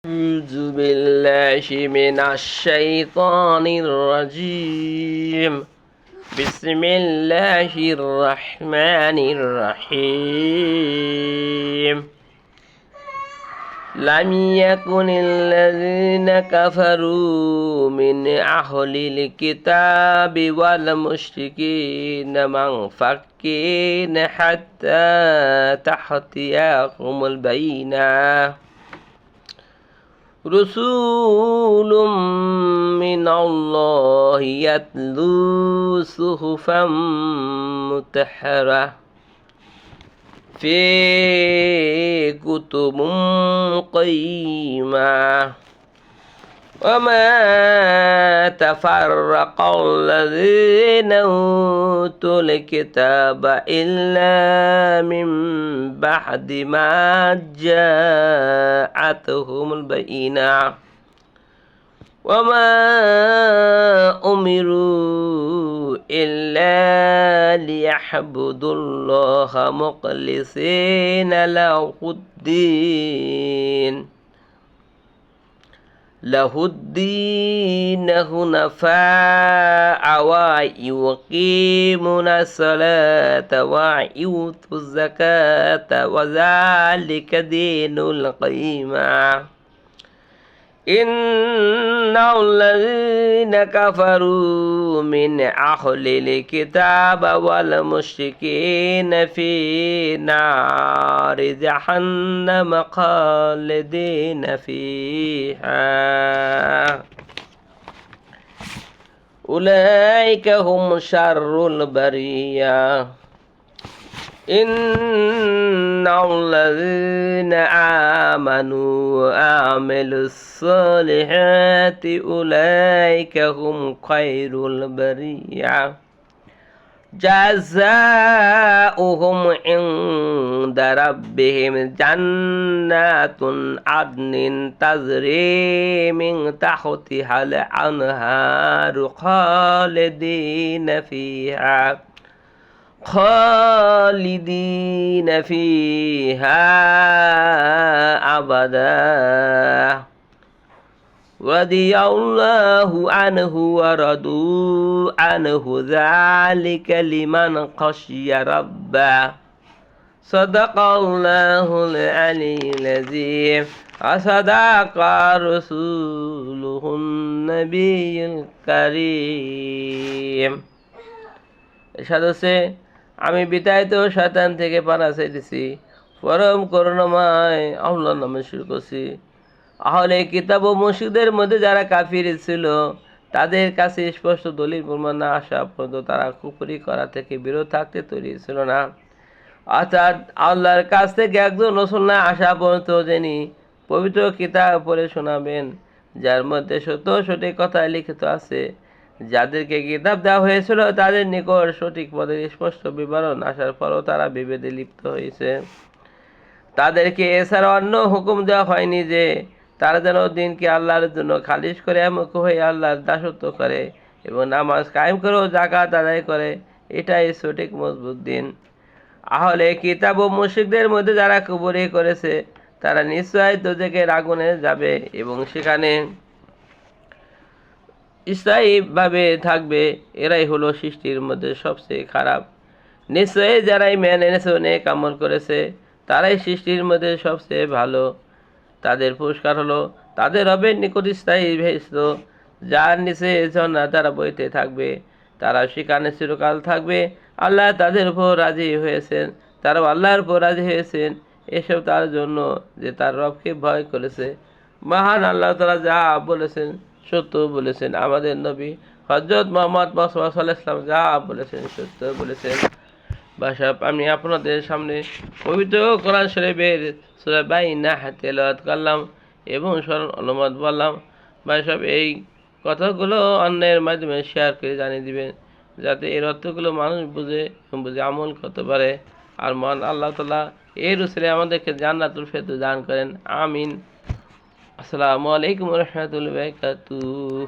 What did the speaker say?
أعوذ بالله من الشيطان الرجيم. بسم الله الرحمن الرحيم. لم يكن الذين كفروا من أهل الكتاب والمشركين منفكين حتى تأتيهم البينة رسول من الله يتلو صحفا مطهرة في كتب قيمة وما تفرق الذين أوتوا الكتاب إلا من بعد ما جاءتهم البينة وما أمروا إلا ليعبدوا الله مخلصين له الدين حنفاء ويقيمون الصلاة ويؤتوا الزكاة وذلك دين القيمة إن الذين كفروا من أهل الكتاب والمشركين في نار جهنم خالدين فيها أولئك هم شر البرية إن الذين آمنوا وعملوا الصالحات أولئك هم خير البرية جزاؤهم عند ربهم جنات عدن تجري من تحتها الأنهار خالدين فيها أبدا رضي الله عنه ورضوا عنه ذلك لمن خشي ربه صدق الله العلي العظيم وصدق رسوله النبي الكريم সাদসে আমি বিতাড়িত শয়তান থেকে পানা চাইতেছি, পরম করুণাময় আল্লাহর নামে শুরু করছি। আহলে কিতাব ও মুশরিকদের মধ্যে যারা কাফির ছিল তাদের কাছে স্পষ্ট দলিল প্রমাণ না আসা পর্যন্ত তারা কুফরি করা থেকে বিরত থাকতে তৈরি ছিল না। অর্থাৎ আল্লাহর কাছ থেকে একজন রাসূল না আসা পর্যন্ত যিনি পবিত্র কিতাব পড়ে শোনাবেন, যার মধ্যে সঠিক কথা লিখিত আছে, যাদেরকে কিতাব দেওয়া হয়েছিল তাদের নিকট সঠিক পদের স্পষ্ট বিবরণ আসার পরও তারা বিভেদে লিপ্ত হয়েছে। তাদেরকে এছাড়া অন্য হুকুম দেওয়া হয়নি যে তারা যেন দিনকে আল্লাহর জন্য খালিস করে এমক হয়ে আল্লাহর দাসত্ব করে এবং নামাজ কায়েম করেও যাকাত আদায় করে, এটাই সঠিক মজবুত দিন। আহলে কিতাব ও মুশরিকদের মধ্যে যারা কুফরি করেছে তারা নিশ্চয় দোজখের আগুনে যাবে এবং সেখানে স্থায়ীভাবে থাকবে। এরাই হলো সৃষ্টির মধ্যে সবচেয়ে খারাপ। নিশ্চয়ই যারাই মেনে এনেছে নেক আমল করেছে তারাই সৃষ্টির মধ্যে সবচেয়ে ভালো। তাদের পুরস্কার হলো তাদের রবের নিকট স্থায়ী বেহেশত, যার নিচে ঝর্ণা তারা বইতে থাকবে, তারা সেখানে চিরকাল থাকবে। আল্লাহ তাদের উপর রাজি হয়েছেন, তারাও আল্লাহর উপর রাজি হয়েছেন। এসব তার জন্য যে তার রবকে ভয় করেছে। মহান আল্লাহ তাআলা যা বলেছেন সত্য বলেছেন, আমাদের নবী হযরত মুহাম্মদ সাল্লাল্লাহু আলাইহি ওয়াসাল্লাম যা বলেছেন সত্য বলেছেন। ভাইসাব, আমি আপনাদের সামনে পবিত্র কোরআন শরীফের সূরা বাইনাহ তেলাওয়াত করলাম এবং সরল অনুবাদ বললাম। ভাইসাব, এই কথাগুলো অন্যের মাধ্যমে শেয়ার করে জানিয়ে দিবেন, যাতে এর অর্থগুলো মানুষ বুঝে আমল করতে পারে। আর মহান আল্লাহ তাআলা এই রসুলে আমাদেরকে জান্নাতুল ফেরদৌস দান করেন। আমিন। আসসালামু আলাইকুম ওয়া রাহমাতুল্লাহি ওয়া বারাকাতুহু।